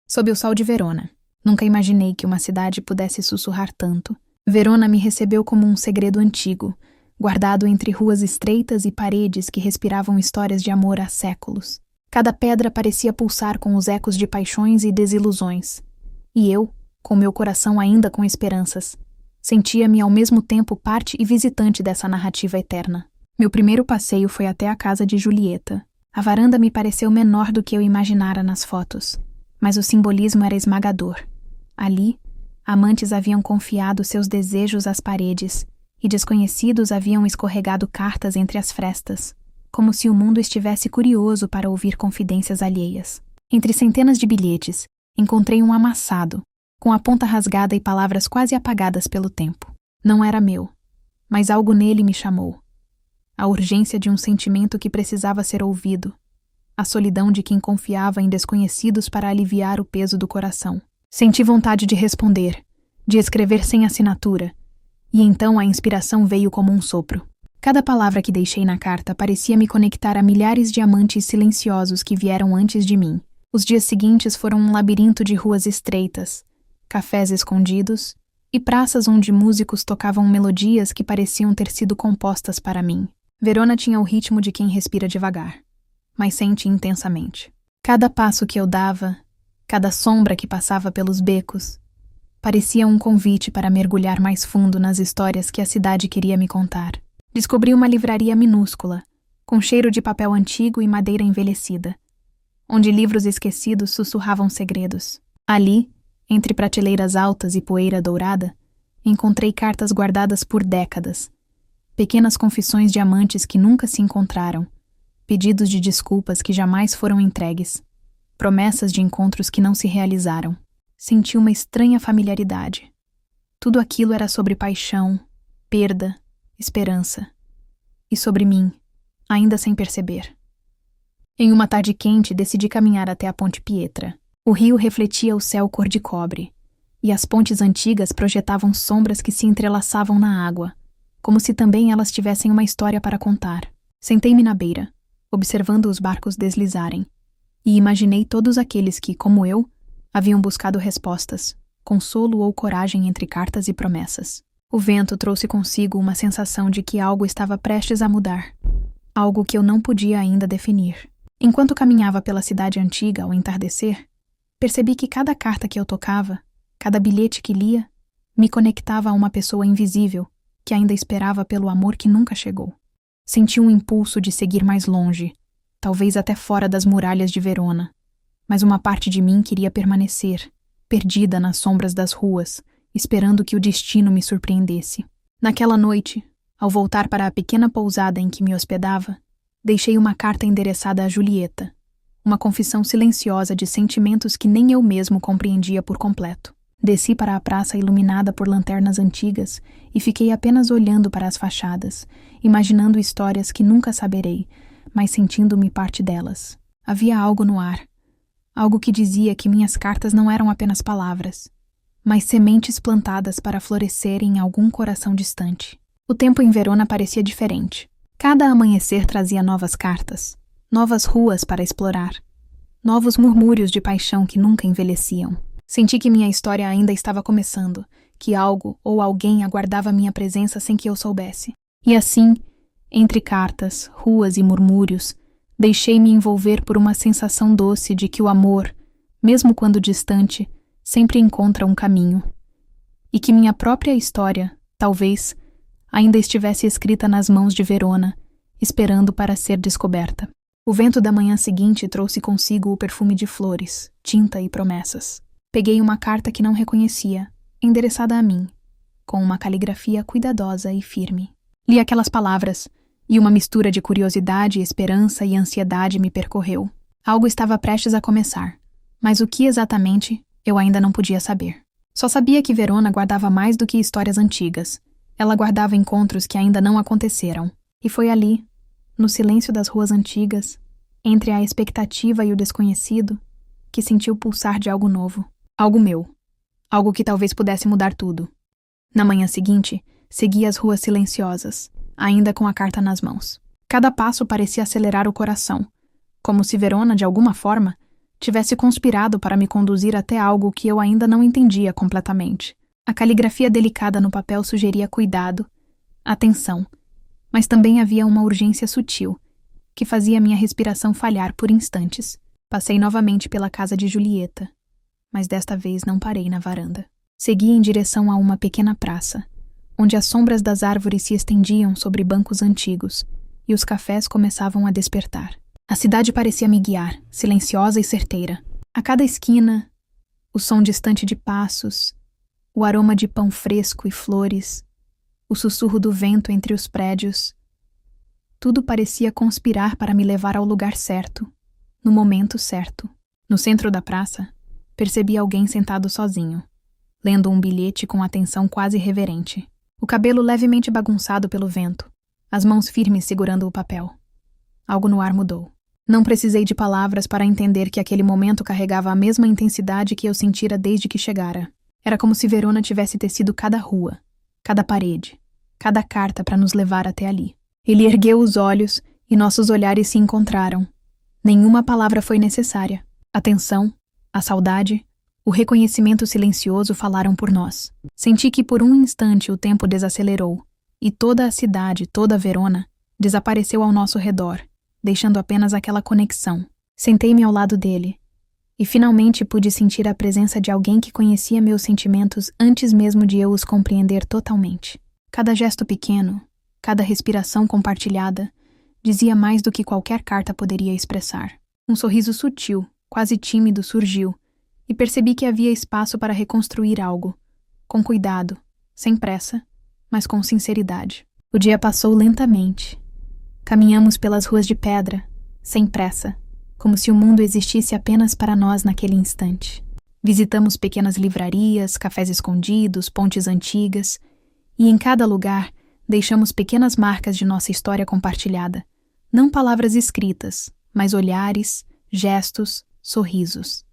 Sob o sol de Verona. Nunca imaginei que uma cidade pudesse sussurrar tanto. Verona me recebeu como um segredo antigo, guardado entre ruas estreitas e paredes que respiravam histórias de amor há séculos. Cada pedra parecia pulsar com os ecos de paixões e desilusões. E eu, com meu coração ainda com esperanças, sentia-me ao mesmo tempo parte e visitante dessa narrativa eterna. Meu primeiro passeio foi até a casa de Julieta. A varanda me pareceu menor do que eu imaginara nas fotos, mas o simbolismo era esmagador. Ali, amantes haviam confiado seus desejos às paredes, e desconhecidos haviam escorregado cartas entre as frestas, como se o mundo estivesse curioso para ouvir confidências alheias. Entre centenas de bilhetes, encontrei um amassado, com a ponta rasgada e palavras quase apagadas pelo tempo. Não era meu, mas algo nele me chamou. A urgência de um sentimento que precisava ser ouvido, a solidão de quem confiava em desconhecidos para aliviar o peso do coração. Senti vontade de responder, de escrever sem assinatura, e então a inspiração veio como um sopro. Cada palavra que deixei na carta parecia me conectar a milhares de amantes silenciosos que vieram antes de mim. Os dias seguintes foram um labirinto de ruas estreitas, cafés escondidos e praças onde músicos tocavam melodias que pareciam ter sido compostas para mim. Verona tinha o ritmo de quem respira devagar, mas sente intensamente. Cada passo que eu dava, cada sombra que passava pelos becos, parecia um convite para mergulhar mais fundo nas histórias que a cidade queria me contar. Descobri uma livraria minúscula, com cheiro de papel antigo e madeira envelhecida, onde livros esquecidos sussurravam segredos. Ali, entre prateleiras altas e poeira dourada, encontrei cartas guardadas por décadas, pequenas confissões de amantes que nunca se encontraram, pedidos de desculpas que jamais foram entregues, promessas de encontros que não se realizaram. Senti uma estranha familiaridade. Tudo aquilo era sobre paixão, perda, esperança. E sobre mim, ainda sem perceber. Em uma tarde quente, decidi caminhar até a Ponte Pietra. O rio refletia o céu cor de cobre, e as pontes antigas projetavam sombras que se entrelaçavam na água, como se também elas tivessem uma história para contar. Sentei-me na beira, observando os barcos deslizarem, e imaginei todos aqueles que, como eu, haviam buscado respostas, consolo ou coragem entre cartas e promessas. O vento trouxe consigo uma sensação de que algo estava prestes a mudar, algo que eu não podia ainda definir. Enquanto caminhava pela cidade antiga ao entardecer, percebi que cada carta que eu tocava, cada bilhete que lia, me conectava a uma pessoa invisível que ainda esperava pelo amor que nunca chegou. Senti um impulso de seguir mais longe, talvez até fora das muralhas de Verona, mas uma parte de mim queria permanecer, perdida nas sombras das ruas, esperando que o destino me surpreendesse. Naquela noite, ao voltar para a pequena pousada em que me hospedava, deixei uma carta endereçada a Julieta, uma confissão silenciosa de sentimentos que nem eu mesmo compreendia por completo. Desci para a praça iluminada por lanternas antigas e fiquei apenas olhando para as fachadas, imaginando histórias que nunca saberei, mas sentindo-me parte delas. Havia algo no ar, algo que dizia que minhas cartas não eram apenas palavras, mas sementes plantadas para florescerem em algum coração distante. O tempo em Verona parecia diferente. Cada amanhecer trazia novas cartas, novas ruas para explorar, novos murmúrios de paixão que nunca envelheciam. Senti que minha história ainda estava começando, que algo ou alguém aguardava minha presença sem que eu soubesse. E assim, entre cartas, ruas e murmúrios, deixei-me envolver por uma sensação doce de que o amor, mesmo quando distante, sempre encontra um caminho. E que minha própria história, talvez, ainda estivesse escrita nas mãos de Verona, esperando para ser descoberta. O vento da manhã seguinte trouxe consigo o perfume de flores, tinta e promessas. Peguei uma carta que não reconhecia, endereçada a mim, com uma caligrafia cuidadosa e firme. Li aquelas palavras, e uma mistura de curiosidade, esperança e ansiedade me percorreu. Algo estava prestes a começar, mas o que exatamente eu ainda não podia saber. Só sabia que Verona guardava mais do que histórias antigas. Ela guardava encontros que ainda não aconteceram. E foi ali, no silêncio das ruas antigas, entre a expectativa e o desconhecido, que senti o pulsar de algo novo. Algo meu. Algo que talvez pudesse mudar tudo. Na manhã seguinte, segui as ruas silenciosas, ainda com a carta nas mãos. Cada passo parecia acelerar o coração, como se Verona, de alguma forma, tivesse conspirado para me conduzir até algo que eu ainda não entendia completamente. A caligrafia delicada no papel sugeria cuidado, atenção, mas também havia uma urgência sutil, que fazia minha respiração falhar por instantes. Passei novamente pela casa de Julieta, mas desta vez não parei na varanda. Segui em direção a uma pequena praça, onde as sombras das árvores se estendiam sobre bancos antigos e os cafés começavam a despertar. A cidade parecia me guiar, silenciosa e certeira. A cada esquina, o som distante de passos, o aroma de pão fresco e flores, o sussurro do vento entre os prédios. Tudo parecia conspirar para me levar ao lugar certo, no momento certo. No centro da praça, percebi alguém sentado sozinho, lendo um bilhete com atenção quase reverente. O cabelo levemente bagunçado pelo vento, as mãos firmes segurando o papel. Algo no ar mudou. Não precisei de palavras para entender que aquele momento carregava a mesma intensidade que eu sentira desde que chegara. Era como se Verona tivesse tecido cada rua, cada parede, cada carta para nos levar até ali. Ele ergueu os olhos e nossos olhares se encontraram. Nenhuma palavra foi necessária. A tensão, a saudade, o reconhecimento silencioso falaram por nós. Senti que por um instante o tempo desacelerou e toda a cidade, toda Verona, desapareceu ao nosso redor, deixando apenas aquela conexão. Sentei-me ao lado dele e finalmente pude sentir a presença de alguém que conhecia meus sentimentos antes mesmo de eu os compreender totalmente. Cada gesto pequeno, cada respiração compartilhada, dizia mais do que qualquer carta poderia expressar. Um sorriso sutil, quase tímido, surgiu, e percebi que havia espaço para reconstruir algo, com cuidado, sem pressa, mas com sinceridade. O dia passou lentamente. Caminhamos pelas ruas de pedra, sem pressa, como se o mundo existisse apenas para nós naquele instante. Visitamos pequenas livrarias, cafés escondidos, pontes antigas, e em cada lugar deixamos pequenas marcas de nossa história compartilhada. Não palavras escritas, mas olhares, gestos, sorrisos.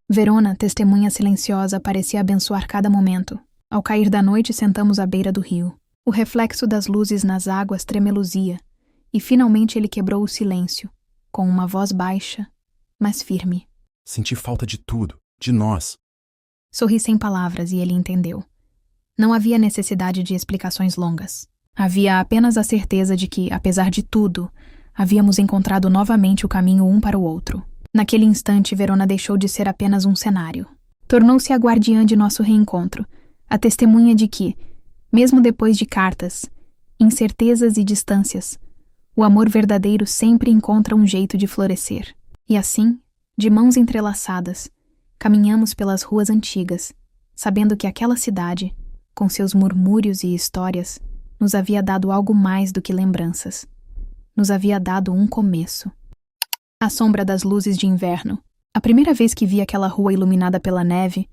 Verona, testemunha silenciosa, parecia abençoar cada momento. Ao cair da noite, sentamos à beira do rio. O reflexo das luzes nas águas tremeluzia, e finalmente ele quebrou o silêncio, com uma voz baixa, mas firme. Senti falta de tudo, de nós. Sorri sem palavras e ele entendeu. Não havia necessidade de explicações longas. Havia apenas a certeza de que, apesar de tudo, havíamos encontrado novamente o caminho um para o outro. Naquele instante, Verona deixou de ser apenas um cenário. Tornou-se a guardiã de nosso reencontro, a testemunha de que, mesmo depois de cartas, incertezas e distâncias, o amor verdadeiro sempre encontra um jeito de florescer. E assim, de mãos entrelaçadas, caminhamos pelas ruas antigas, sabendo que aquela cidade, com seus murmúrios e histórias, nos havia dado algo mais do que lembranças. Nos havia dado um começo. À sombra das luzes de inverno, a primeira vez que vi aquela rua iluminada pela neve,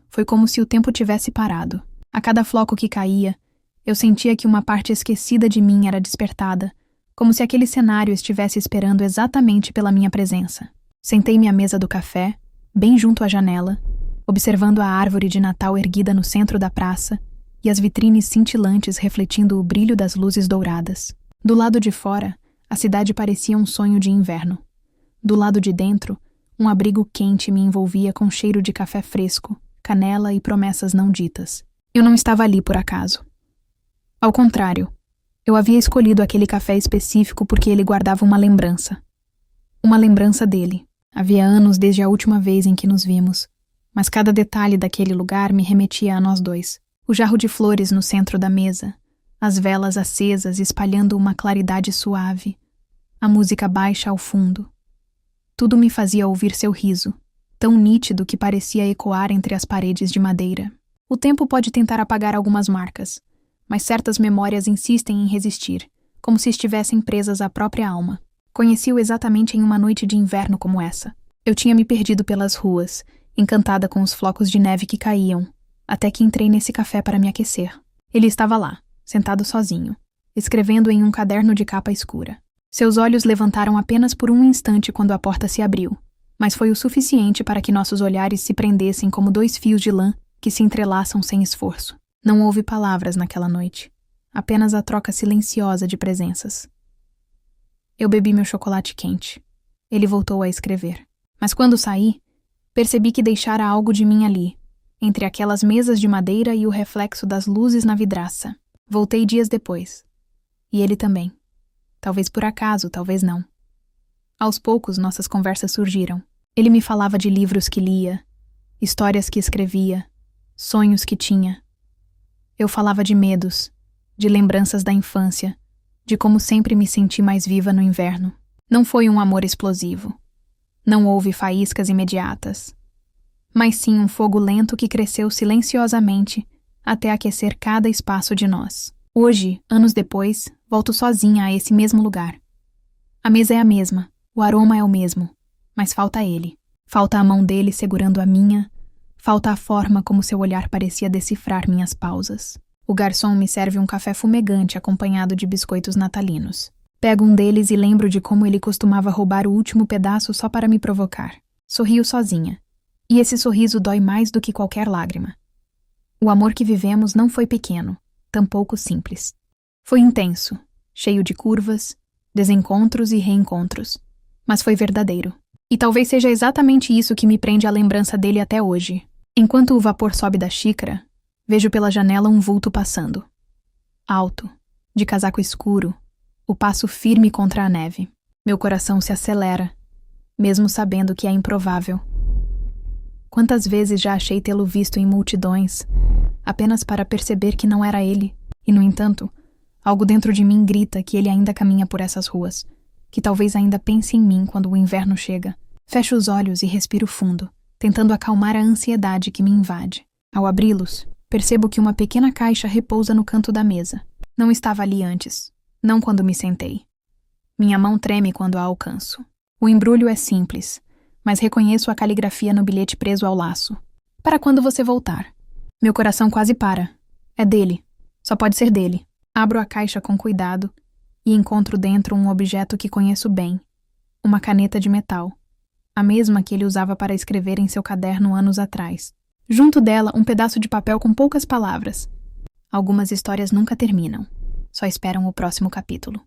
foi como se o tempo tivesse parado. A cada floco que caía, eu sentia que uma parte esquecida de mim era despertada, como se aquele cenário estivesse esperando exatamente pela minha presença. Sentei-me à mesa do café, bem junto à janela, observando a árvore de Natal erguida no centro da praça e as vitrines cintilantes refletindo o brilho das luzes douradas. Do lado de fora, a cidade parecia um sonho de inverno. Do lado de dentro, um abrigo quente me envolvia com cheiro de café fresco, canela e promessas não ditas. Eu não estava ali por acaso. Ao contrário, eu havia escolhido aquele café específico porque ele guardava uma lembrança. Uma lembrança dele. Havia anos desde a última vez em que nos vimos, mas cada detalhe daquele lugar me remetia a nós dois. O jarro de flores no centro da mesa, as velas acesas espalhando uma claridade suave, a música baixa ao fundo. Tudo me fazia ouvir seu riso, tão nítido que parecia ecoar entre as paredes de madeira. O tempo pode tentar apagar algumas marcas, mas certas memórias insistem em resistir, como se estivessem presas à própria alma. Conheci-o exatamente em uma noite de inverno como essa. Eu tinha me perdido pelas ruas, encantada com os flocos de neve que caíam, até que entrei nesse café para me aquecer. Ele estava lá, sentado sozinho, escrevendo em um caderno de capa escura. Seus olhos levantaram apenas por um instante quando a porta se abriu, mas foi o suficiente para que nossos olhares se prendessem como dois fios de lã que se entrelaçam sem esforço. Não houve palavras naquela noite, apenas a troca silenciosa de presenças. Eu bebi meu chocolate quente. Ele voltou a escrever. Mas quando saí, percebi que deixara algo de mim ali, entre aquelas mesas de madeira e o reflexo das luzes na vidraça. Voltei dias depois. E ele também. Talvez por acaso, talvez não. Aos poucos, nossas conversas surgiram. Ele me falava de livros que lia, histórias que escrevia, sonhos que tinha. Eu falava de medos, de lembranças da infância, de como sempre me senti mais viva no inverno. Não foi um amor explosivo. Não houve faíscas imediatas. Mas sim um fogo lento que cresceu silenciosamente até aquecer cada espaço de nós. Hoje, anos depois, volto sozinha a esse mesmo lugar. A mesa é a mesma, o aroma é o mesmo, mas falta ele. Falta a mão dele segurando a minha, falta a forma como seu olhar parecia decifrar minhas pausas. O garçom me serve um café fumegante acompanhado de biscoitos natalinos. Pego um deles e lembro de como ele costumava roubar o último pedaço só para me provocar. Sorrio sozinha. E esse sorriso dói mais do que qualquer lágrima. O amor que vivemos não foi pequeno, tampouco simples. Foi intenso, cheio de curvas, desencontros e reencontros. Mas foi verdadeiro. E talvez seja exatamente isso que me prende à lembrança dele até hoje. Enquanto o vapor sobe da xícara, vejo pela janela um vulto passando. Alto, de casaco escuro, o passo firme contra a neve. Meu coração se acelera, mesmo sabendo que é improvável. Quantas vezes já achei tê-lo visto em multidões, apenas para perceber que não era ele, e no entanto, algo dentro de mim grita que ele ainda caminha por essas ruas, que talvez ainda pense em mim quando o inverno chega. Fecho os olhos e respiro fundo, tentando acalmar a ansiedade que me invade. Ao abri-los, percebo que uma pequena caixa repousa no canto da mesa. Não estava ali antes, não quando me sentei. Minha mão treme quando a alcanço. O embrulho é simples, mas reconheço a caligrafia no bilhete preso ao laço. Para quando você voltar. Meu coração quase para. É dele. Só pode ser dele. Abro a caixa com cuidado e encontro dentro um objeto que conheço bem. Uma caneta de metal. A mesma que ele usava para escrever em seu caderno anos atrás. Junto dela, um pedaço de papel com poucas palavras. Algumas histórias nunca terminam. Só esperam o próximo capítulo.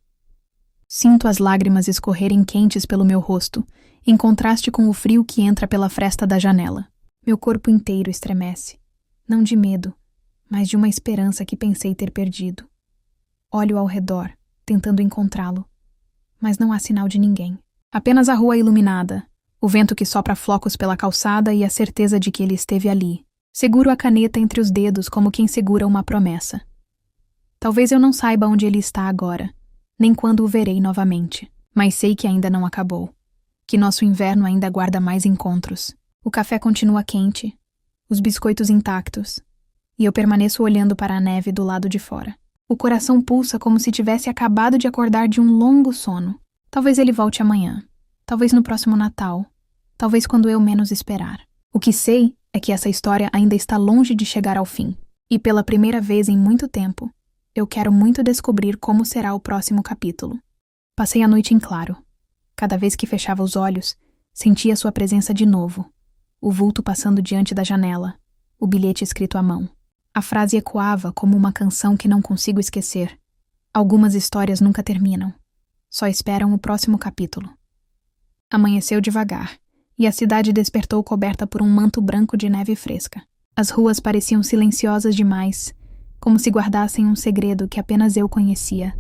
Sinto as lágrimas escorrerem quentes pelo meu rosto, em contraste com o frio que entra pela fresta da janela. Meu corpo inteiro estremece. Não de medo, mas de uma esperança que pensei ter perdido. Olho ao redor, tentando encontrá-lo. Mas não há sinal de ninguém. Apenas a rua iluminada, o vento que sopra flocos pela calçada e a certeza de que ele esteve ali. Seguro a caneta entre os dedos como quem segura uma promessa. Talvez eu não saiba onde ele está agora, nem quando o verei novamente, mas sei que ainda não acabou, que nosso inverno ainda guarda mais encontros. O café continua quente, os biscoitos intactos, e eu permaneço olhando para a neve do lado de fora. O coração pulsa como se tivesse acabado de acordar de um longo sono. Talvez ele volte amanhã, talvez no próximo Natal, talvez quando eu menos esperar. O que sei é que essa história ainda está longe de chegar ao fim, e pela primeira vez em muito tempo, eu quero muito descobrir como será o próximo capítulo. Passei a noite em claro. Cada vez que fechava os olhos, sentia sua presença de novo. O vulto passando diante da janela, o bilhete escrito à mão. A frase ecoava como uma canção que não consigo esquecer. Algumas histórias nunca terminam. Só esperam o próximo capítulo. Amanheceu devagar, e a cidade despertou coberta por um manto branco de neve fresca. As ruas pareciam silenciosas demais, como se guardassem um segredo que apenas eu conhecia.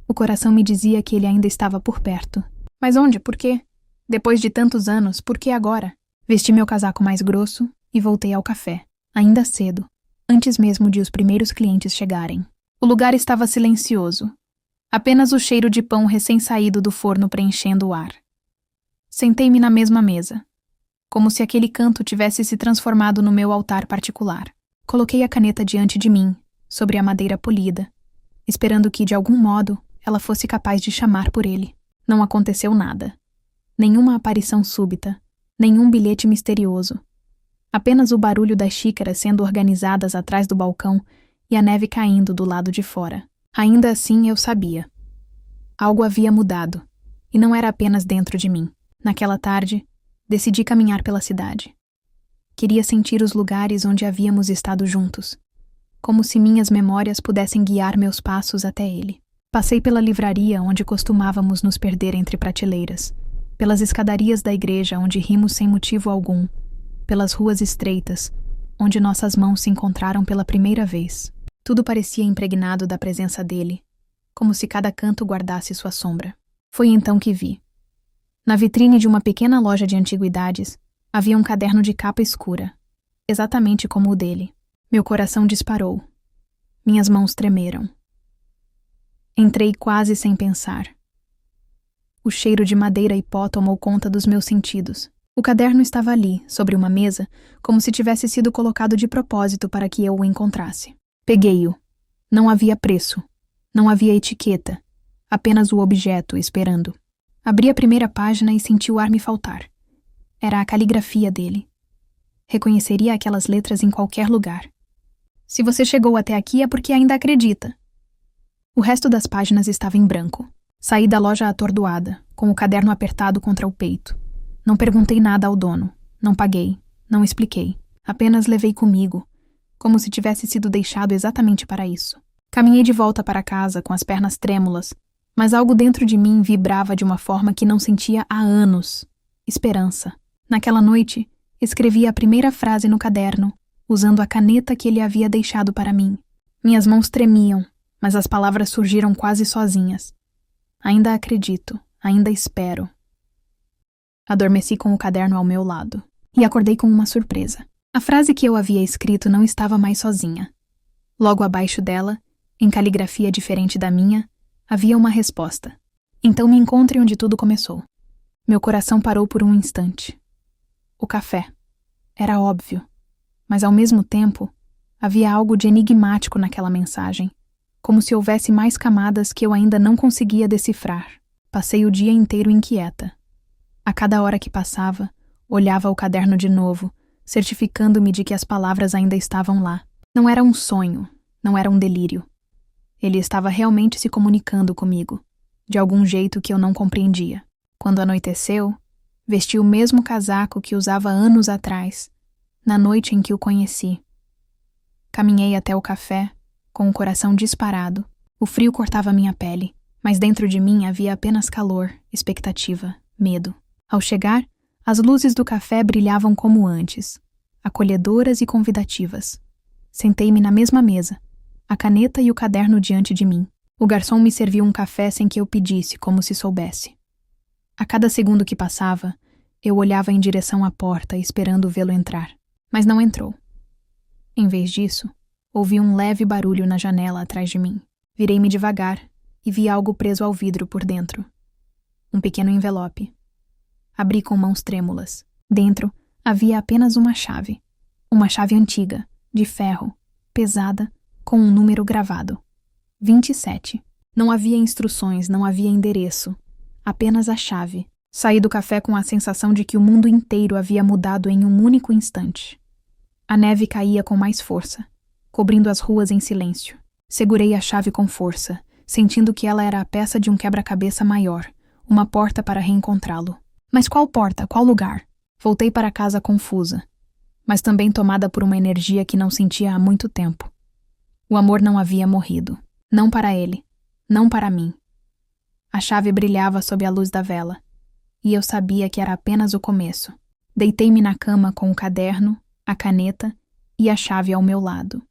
O coração me dizia que ele ainda estava por perto. Mas onde? Por quê? Depois de tantos anos, por que agora? Vesti meu casaco mais grosso e voltei ao café, ainda cedo, antes mesmo de os primeiros clientes chegarem. O lugar estava silencioso. Apenas o cheiro de pão recém-saído do forno preenchendo o ar. Sentei-me na mesma mesa, como se aquele canto tivesse se transformado no meu altar particular. Coloquei a caneta diante de mim, sobre a madeira polida, esperando que, de algum modo, ela fosse capaz de chamar por ele. Não aconteceu nada. Nenhuma aparição súbita, nenhum bilhete misterioso. Apenas o barulho das xícaras sendo organizadas atrás do balcão e a neve caindo do lado de fora. Ainda assim, eu sabia. Algo havia mudado, e não era apenas dentro de mim. Naquela tarde, decidi caminhar pela cidade. Queria sentir os lugares onde havíamos estado juntos, como se minhas memórias pudessem guiar meus passos até ele. Passei pela livraria onde costumávamos nos perder entre prateleiras, pelas escadarias da igreja onde rimos sem motivo algum, pelas ruas estreitas, onde nossas mãos se encontraram pela primeira vez. Tudo parecia impregnado da presença dele, como se cada canto guardasse sua sombra. Foi então que vi. Na vitrine de uma pequena loja de antiguidades, havia um caderno de capa escura, exatamente como o dele. Meu coração disparou. Minhas mãos tremeram. Entrei quase sem pensar. O cheiro de madeira e pó tomou conta dos meus sentidos. O caderno estava ali, sobre uma mesa, como se tivesse sido colocado de propósito para que eu o encontrasse. Peguei-o. Não havia preço. Não havia etiqueta. Apenas o objeto, esperando. Abri a primeira página e senti o ar me faltar. Era a caligrafia dele. Reconheceria aquelas letras em qualquer lugar. Se você chegou até aqui é porque ainda acredita. O resto das páginas estava em branco. Saí da loja atordoada, com o caderno apertado contra o peito. Não perguntei nada ao dono. Não paguei. Não expliquei. Apenas levei comigo, como se tivesse sido deixado exatamente para isso. Caminhei de volta para casa com as pernas trêmulas, mas algo dentro de mim vibrava de uma forma que não sentia há anos. Esperança. Naquela noite, escrevi a primeira frase no caderno, usando a caneta que ele havia deixado para mim. Minhas mãos tremiam, mas as palavras surgiram quase sozinhas. Ainda acredito, ainda espero. Adormeci com o caderno ao meu lado e acordei com uma surpresa. A frase que eu havia escrito não estava mais sozinha. Logo abaixo dela, em caligrafia diferente da minha, havia uma resposta. Então me encontre onde tudo começou. Meu coração parou por um instante. O café. Era óbvio. Mas ao mesmo tempo, havia algo de enigmático naquela mensagem, como se houvesse mais camadas que eu ainda não conseguia decifrar. Passei o dia inteiro inquieta. A cada hora que passava, olhava o caderno de novo, certificando-me de que as palavras ainda estavam lá. Não era um sonho, não era um delírio. Ele estava realmente se comunicando comigo, de algum jeito que eu não compreendia. Quando anoiteceu, vesti o mesmo casaco que usava anos atrás, na noite em que o conheci. Caminhei até o café, com o coração disparado. O frio cortava minha pele, mas dentro de mim havia apenas calor, expectativa, medo. Ao chegar, as luzes do café brilhavam como antes, acolhedoras e convidativas. Sentei-me na mesma mesa, a caneta e o caderno diante de mim. O garçom me serviu um café sem que eu pedisse, como se soubesse. A cada segundo que passava, eu olhava em direção à porta, esperando vê-lo entrar. Mas não entrou. Em vez disso, ouvi um leve barulho na janela atrás de mim. Virei-me devagar e vi algo preso ao vidro por dentro. Um pequeno envelope. Abri com mãos trêmulas. Dentro havia apenas uma chave. Uma chave antiga, de ferro, pesada, com um número gravado. 27. Não havia instruções, não havia endereço. Apenas a chave. Saí do café com a sensação de que o mundo inteiro havia mudado em um único instante. A neve caía com mais força, cobrindo as ruas em silêncio. Segurei a chave com força, sentindo que ela era a peça de um quebra-cabeça maior, uma porta para reencontrá-lo. Mas qual porta? Qual lugar? Voltei para casa confusa, mas também tomada por uma energia que não sentia há muito tempo. O amor não havia morrido. Não para ele, não para mim. A chave brilhava sob a luz da vela, e eu sabia que era apenas o começo. Deitei-me na cama com o caderno, a caneta e a chave ao meu lado.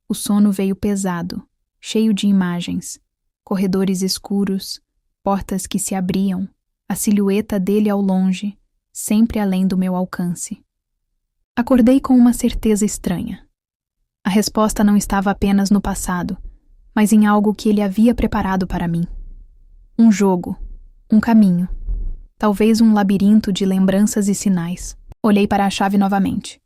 O sono veio pesado, cheio de imagens, corredores escuros, portas que se abriam, a silhueta dele ao longe, sempre além do meu alcance. Acordei com uma certeza estranha. A resposta não estava apenas no passado, mas em algo que ele havia preparado para mim. Um jogo, um caminho, talvez um labirinto de lembranças e sinais. Olhei para a chave novamente,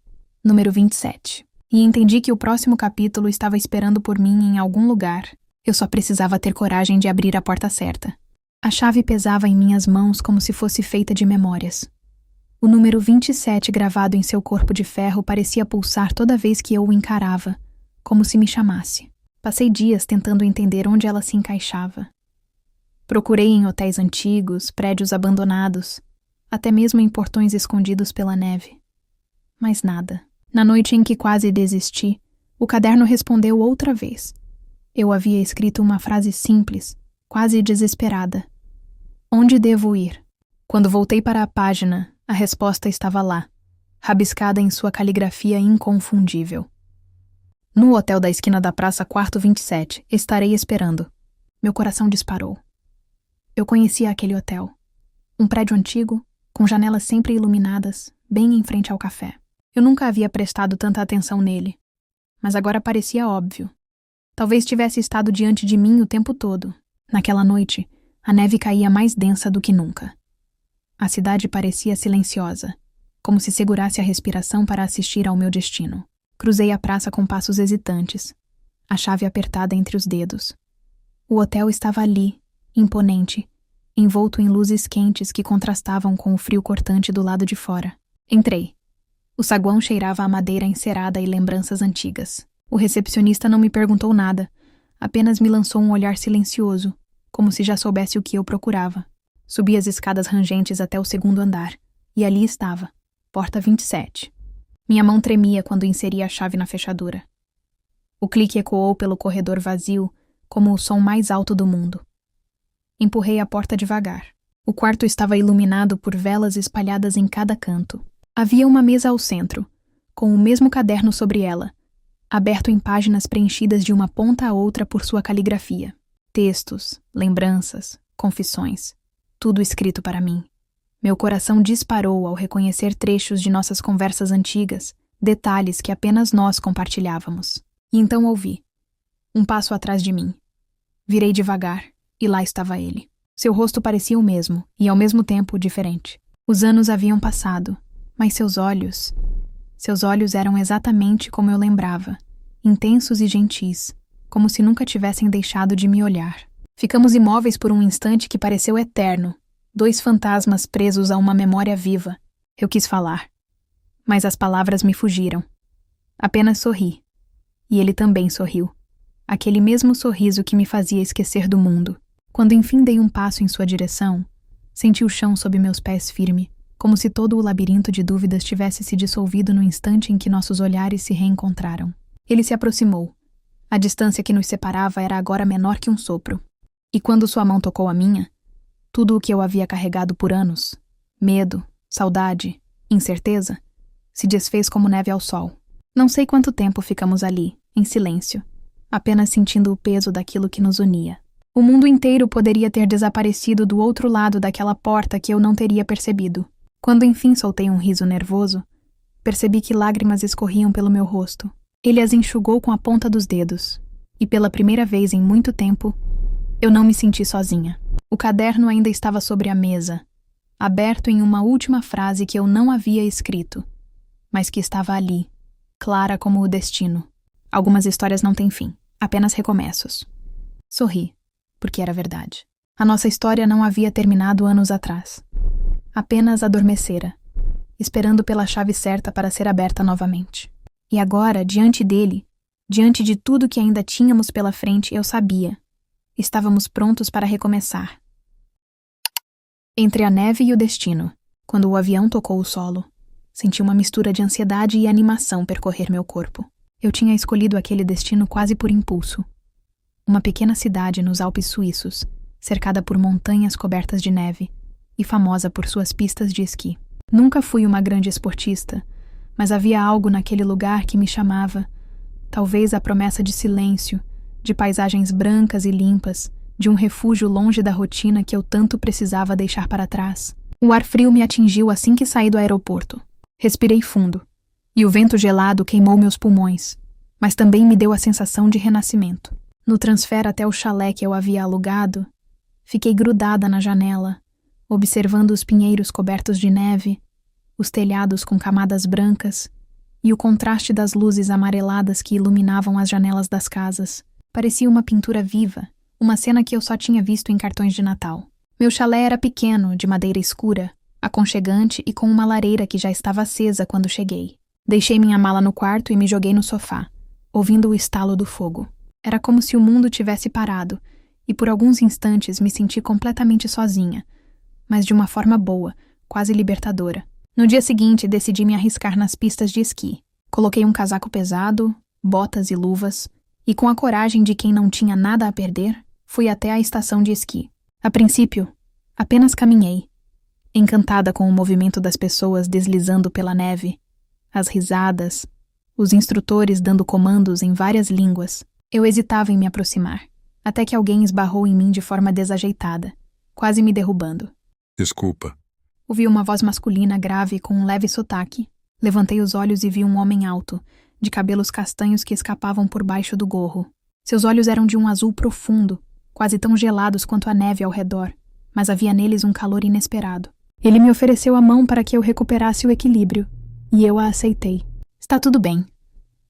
número 27, e entendi que o próximo capítulo estava esperando por mim em algum lugar. Eu só precisava ter coragem de abrir a porta certa. A chave pesava em minhas mãos como se fosse feita de memórias. O número 27 gravado em seu corpo de ferro parecia pulsar toda vez que eu o encarava, como se me chamasse. Passei dias tentando entender onde ela se encaixava. Procurei em hotéis antigos, prédios abandonados, até mesmo em portões escondidos pela neve. Mas nada. Na noite em que quase desisti, o caderno respondeu outra vez. Eu havia escrito uma frase simples, quase desesperada. Onde devo ir? Quando voltei para a página, a resposta estava lá, rabiscada em sua caligrafia inconfundível. No hotel da esquina da praça quarto 27, estarei esperando. Meu coração disparou. Eu conhecia aquele hotel. Um prédio antigo, com janelas sempre iluminadas, bem em frente ao café. Eu nunca havia prestado tanta atenção nele, mas agora parecia óbvio. Talvez tivesse estado diante de mim o tempo todo. Naquela noite, a neve caía mais densa do que nunca. A cidade parecia silenciosa, como se segurasse a respiração para assistir ao meu destino. Cruzei a praça com passos hesitantes, a chave apertada entre os dedos. O hotel estava ali, imponente, envolto em luzes quentes que contrastavam com o frio cortante do lado de fora. Entrei. O saguão cheirava a madeira encerada e lembranças antigas. O recepcionista não me perguntou nada, apenas me lançou um olhar silencioso, como se já soubesse o que eu procurava. Subi as escadas rangentes até o segundo andar, e ali estava, porta 27. Minha mão tremia quando inseri a chave na fechadura. O clique ecoou pelo corredor vazio, como o som mais alto do mundo. Empurrei a porta devagar. O quarto estava iluminado por velas espalhadas em cada canto. Havia uma mesa ao centro, com o mesmo caderno sobre ela, aberto em páginas preenchidas de uma ponta a outra por sua caligrafia. Textos, lembranças, confissões, tudo escrito para mim. Meu coração disparou ao reconhecer trechos de nossas conversas antigas, detalhes que apenas nós compartilhávamos. E então ouvi. Um passo atrás de mim. Virei devagar, e lá estava ele. Seu rosto parecia o mesmo, e ao mesmo tempo diferente. Os anos haviam passado, mas seus olhos eram exatamente como eu lembrava, intensos e gentis, como se nunca tivessem deixado de me olhar. Ficamos imóveis por um instante que pareceu eterno, dois fantasmas presos a uma memória viva. Eu quis falar, mas as palavras me fugiram. Apenas sorri. E ele também sorriu. Aquele mesmo sorriso que me fazia esquecer do mundo. Quando enfim dei um passo em sua direção, senti o chão sob meus pés firme, como se todo o labirinto de dúvidas tivesse se dissolvido no instante em que nossos olhares se reencontraram. Ele se aproximou. A distância que nos separava era agora menor que um sopro. E quando sua mão tocou a minha, tudo o que eu havia carregado por anos, medo, saudade, incerteza, se desfez como neve ao sol. Não sei quanto tempo ficamos ali, em silêncio, apenas sentindo o peso daquilo que nos unia. O mundo inteiro poderia ter desaparecido do outro lado daquela porta que eu não teria percebido. Quando enfim soltei um riso nervoso, percebi que lágrimas escorriam pelo meu rosto. Ele as enxugou com a ponta dos dedos, e pela primeira vez em muito tempo, eu não me senti sozinha. O caderno ainda estava sobre a mesa, aberto em uma última frase que eu não havia escrito, mas que estava ali, clara como o destino. Algumas histórias não têm fim, apenas recomeços. Sorri, porque era verdade. A nossa história não havia terminado anos atrás. Apenas adormecera, esperando pela chave certa para ser aberta novamente. E agora, diante dele, diante de tudo que ainda tínhamos pela frente, eu sabia. Estávamos prontos para recomeçar. Entre a neve e o destino, quando o avião tocou o solo, senti uma mistura de ansiedade e animação percorrer meu corpo. Eu tinha escolhido aquele destino quase por impulso. Uma pequena cidade nos Alpes suíços, cercada por montanhas cobertas de neve e famosa por suas pistas de esqui. Nunca fui uma grande esportista, mas havia algo naquele lugar que me chamava. Talvez a promessa de silêncio, de paisagens brancas e limpas, de um refúgio longe da rotina que eu tanto precisava deixar para trás. O ar frio me atingiu assim que saí do aeroporto. Respirei fundo, e o vento gelado queimou meus pulmões, mas também me deu a sensação de renascimento. No transfer até o chalé que eu havia alugado, fiquei grudada na janela, observando os pinheiros cobertos de neve, os telhados com camadas brancas e o contraste das luzes amareladas que iluminavam as janelas das casas. Parecia uma pintura viva, uma cena que eu só tinha visto em cartões de Natal. Meu chalé era pequeno, de madeira escura, aconchegante e com uma lareira que já estava acesa quando cheguei. Deixei minha mala no quarto e me joguei no sofá, ouvindo o estalo do fogo. Era como se o mundo tivesse parado, e por alguns instantes me senti completamente sozinha, mas de uma forma boa, quase libertadora. No dia seguinte, decidi me arriscar nas pistas de esqui. Coloquei um casaco pesado, botas e luvas, e com a coragem de quem não tinha nada a perder, fui até a estação de esqui. A princípio, apenas caminhei. encantada com o movimento das pessoas deslizando pela neve, as risadas, os instrutores dando comandos em várias línguas. Eu hesitava em me aproximar, até que alguém esbarrou em mim de forma desajeitada, quase me derrubando. Desculpa. Ouvi uma voz masculina grave com um leve sotaque. Levantei os olhos e vi um homem alto, de cabelos castanhos que escapavam por baixo do gorro. Seus olhos eram de um azul profundo, quase tão gelados quanto a neve ao redor, mas havia neles um calor inesperado. Ele me ofereceu a mão para que eu recuperasse o equilíbrio, e eu a aceitei. Está tudo bem,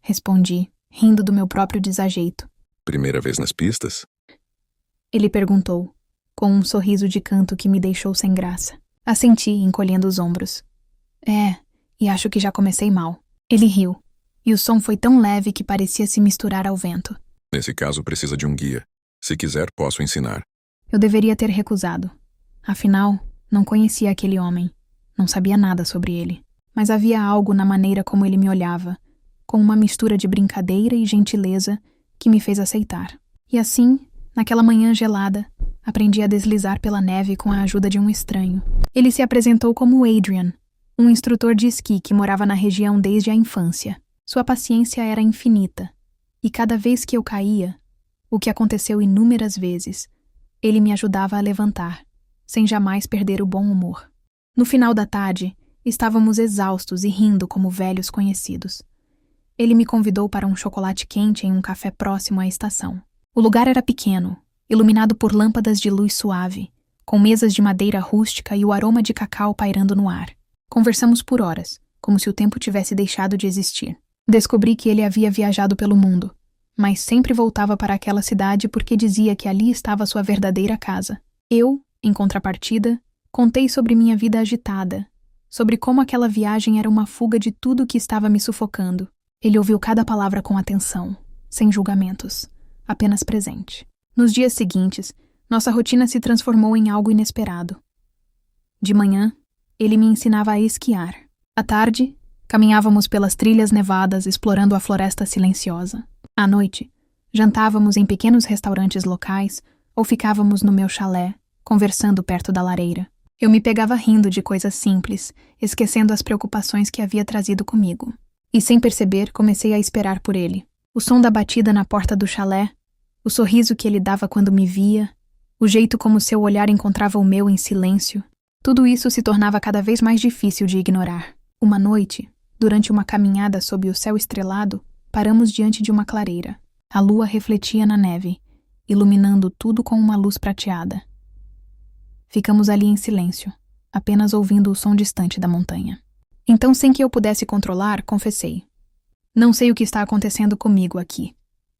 respondi, rindo do meu próprio desajeito. Primeira vez nas pistas? Ele perguntou, com um sorriso de canto que me deixou sem graça. Assenti, encolhendo os ombros. E acho que já comecei mal. Ele riu, e o som foi tão leve que parecia se misturar ao vento. Nesse caso, precisa de um guia. Se quiser, posso ensinar. Eu deveria ter recusado. Afinal, não conhecia aquele homem. Não sabia nada sobre ele. Mas havia algo na maneira como ele me olhava, com uma mistura de brincadeira e gentileza que me fez aceitar. E assim, naquela manhã gelada, aprendi a deslizar pela neve com a ajuda de um estranho. Ele se apresentou como Adrian, um instrutor de esqui que morava na região desde a infância. Sua paciência era infinita, e cada vez que eu caía, o que aconteceu inúmeras vezes, ele me ajudava a levantar, sem jamais perder o bom humor. No final da tarde, estávamos exaustos e rindo como velhos conhecidos. Ele me convidou para um chocolate quente em um café próximo à estação. O lugar era pequeno, iluminado por lâmpadas de luz suave, com mesas de madeira rústica e o aroma de cacau pairando no ar. Conversamos por horas, como se o tempo tivesse deixado de existir. Descobri que ele havia viajado pelo mundo, mas sempre voltava para aquela cidade porque dizia que ali estava sua verdadeira casa. Eu, em contrapartida, contei sobre minha vida agitada, sobre como aquela viagem era uma fuga de tudo que estava me sufocando. Ele ouviu cada palavra com atenção, sem julgamentos, apenas presente. Nos dias seguintes, nossa rotina se transformou em algo inesperado. De manhã, ele me ensinava a esquiar. À tarde, caminhávamos pelas trilhas nevadas explorando a floresta silenciosa. À noite, jantávamos em pequenos restaurantes locais ou ficávamos no meu chalé, conversando perto da lareira. Eu me pegava rindo de coisas simples, esquecendo as preocupações que havia trazido comigo. E sem perceber, comecei a esperar por ele. O som da batida na porta do chalé, o sorriso que ele dava quando me via, o jeito como seu olhar encontrava o meu em silêncio, tudo isso se tornava cada vez mais difícil de ignorar. Uma noite, durante uma caminhada sob o céu estrelado, paramos diante de uma clareira. A lua refletia na neve, iluminando tudo com uma luz prateada. Ficamos ali em silêncio, apenas ouvindo o som distante da montanha. Então, sem que eu pudesse controlar, confessei. Não sei o que está acontecendo comigo aqui.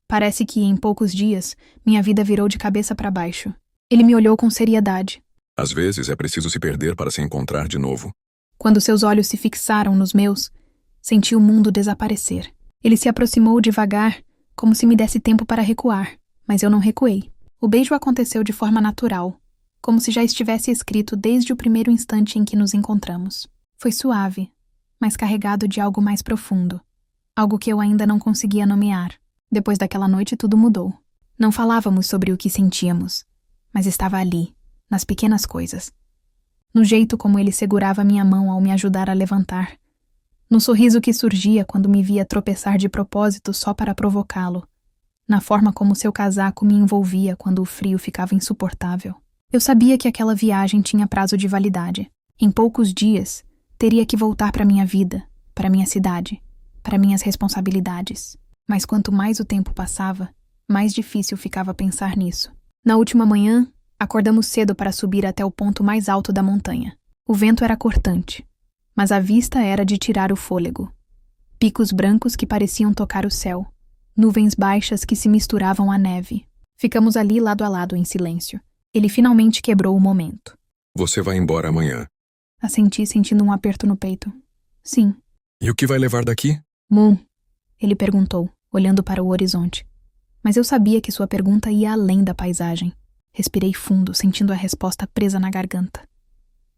Parece que, em poucos dias, minha vida virou de cabeça para baixo. Ele me olhou com seriedade. Às vezes é preciso se perder para se encontrar de novo. Quando seus olhos se fixaram nos meus, senti o mundo desaparecer. Ele se aproximou devagar, como se me desse tempo para recuar, mas eu não recuei. O beijo aconteceu de forma natural, como se já estivesse escrito desde o primeiro instante em que nos encontramos. Foi suave, mas carregado de algo mais profundo, algo que eu ainda não conseguia nomear. Depois daquela noite tudo mudou. Não falávamos sobre o que sentíamos, mas estava ali, nas pequenas coisas. No jeito como ele segurava minha mão ao me ajudar a levantar, no sorriso que surgia quando me via tropeçar de propósito só para provocá-lo, na forma como seu casaco me envolvia quando o frio ficava insuportável. Eu sabia que aquela viagem tinha prazo de validade. Em poucos dias, teria que voltar para minha vida, para minha cidade, para minhas responsabilidades. Mas quanto mais o tempo passava, mais difícil ficava pensar nisso. Na última manhã, acordamos cedo para subir até o ponto mais alto da montanha. O vento era cortante, mas a vista era de tirar o fôlego. Picos brancos que pareciam tocar o céu, nuvens baixas que se misturavam à neve. Ficamos ali lado a lado em silêncio. Ele finalmente quebrou o momento. Você vai embora amanhã. Assenti, sentindo um aperto no peito. Sim. E o que vai levar daqui? Moon, ele perguntou, olhando para o horizonte. Mas eu sabia que sua pergunta ia além da paisagem. Respirei fundo, sentindo a resposta presa na garganta.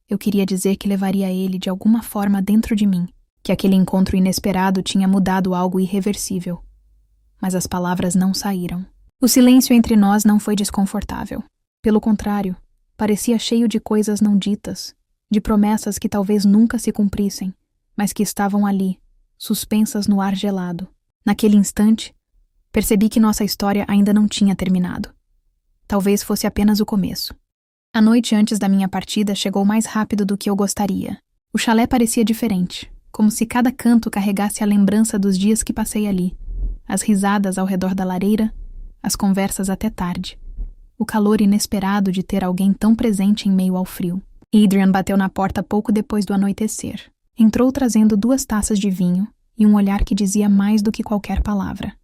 Eu queria dizer que levaria ele de alguma forma dentro de mim, que aquele encontro inesperado tinha mudado algo irreversível. Mas as palavras não saíram. O silêncio entre nós não foi desconfortável. Pelo contrário, parecia cheio de coisas não ditas, de promessas que talvez nunca se cumprissem, mas que estavam ali, suspensas no ar gelado. Naquele instante, percebi que nossa história ainda não tinha terminado. Talvez fosse apenas o começo. A noite antes da minha partida chegou mais rápido do que eu gostaria. O chalé parecia diferente, como se cada canto carregasse a lembrança dos dias que passei ali, as risadas ao redor da lareira, as conversas até tarde, o calor inesperado de ter alguém tão presente em meio ao frio. Adrian bateu na porta pouco depois do anoitecer. Entrou trazendo 2 taças de vinho e um olhar que dizia mais do que qualquer palavra.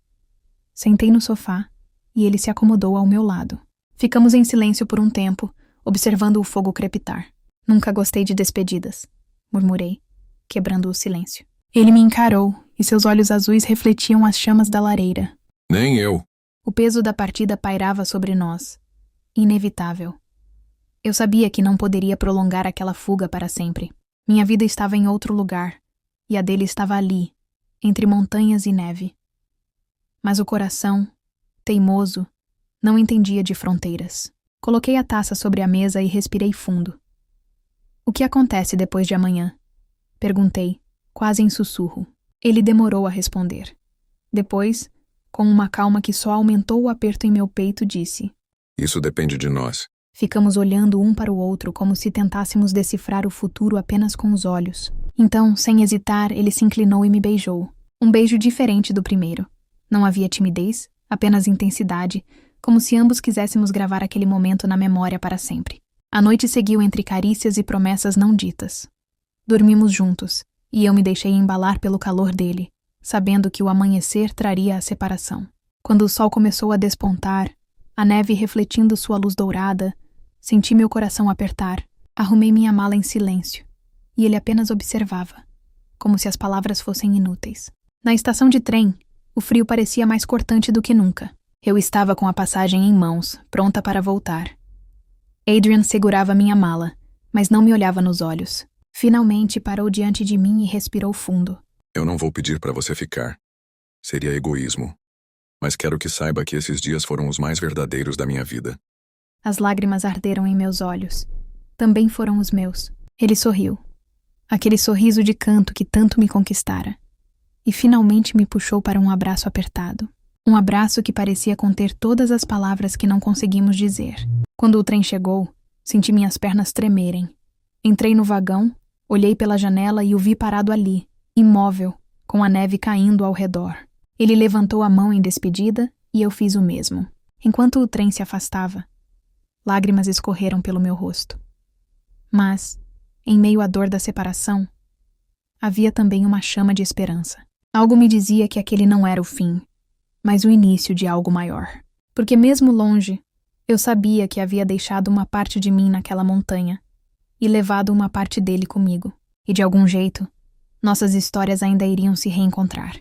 Sentei no sofá e ele se acomodou ao meu lado. Ficamos em silêncio por um tempo, observando o fogo crepitar. Nunca gostei de despedidas, murmurei, quebrando o silêncio. Ele me encarou e seus olhos azuis refletiam as chamas da lareira. Nem eu. O peso da partida pairava sobre nós. Inevitável. Eu sabia que não poderia prolongar aquela fuga para sempre. Minha vida estava em outro lugar, e a dele estava ali, entre montanhas e neve. Mas o coração, teimoso, não entendia de fronteiras. Coloquei a taça sobre a mesa e respirei fundo. O que acontece depois de amanhã? Perguntei, quase em sussurro. Ele demorou a responder. Depois, com uma calma que só aumentou o aperto em meu peito, disse: Isso depende de nós. Ficamos olhando um para o outro como se tentássemos decifrar o futuro apenas com os olhos. Então, sem hesitar, ele se inclinou e me beijou. Um beijo diferente do primeiro. Não havia timidez, apenas intensidade, como se ambos quiséssemos gravar aquele momento na memória para sempre. A noite seguiu entre carícias e promessas não ditas. Dormimos juntos, e eu me deixei embalar pelo calor dele, sabendo que o amanhecer traria a separação. Quando o sol começou a despontar, a neve refletindo sua luz dourada, senti meu coração apertar. Arrumei minha mala em silêncio, e ele apenas observava, como se as palavras fossem inúteis. Na estação de trem, o frio parecia mais cortante do que nunca. Eu estava com a passagem em mãos, pronta para voltar. Adrian segurava minha mala, mas não me olhava nos olhos. Finalmente parou diante de mim e respirou fundo. Eu não vou pedir para você ficar. Seria egoísmo. Mas quero que saiba que esses dias foram os mais verdadeiros da minha vida. As lágrimas arderam em meus olhos. Também foram os meus. Ele sorriu. Aquele sorriso de canto que tanto me conquistara. E finalmente me puxou para um abraço apertado. Um abraço que parecia conter todas as palavras que não conseguimos dizer. Quando o trem chegou, senti minhas pernas tremerem. Entrei no vagão, olhei pela janela e o vi parado ali, imóvel, com a neve caindo ao redor. Ele levantou a mão em despedida e eu fiz o mesmo. Enquanto o trem se afastava, lágrimas escorreram pelo meu rosto. Mas, em meio à dor da separação, havia também uma chama de esperança. Algo me dizia que aquele não era o fim, mas o início de algo maior. Porque mesmo longe, eu sabia que havia deixado uma parte de mim naquela montanha e levado uma parte dele comigo. E de algum jeito, nossas histórias ainda iriam se reencontrar.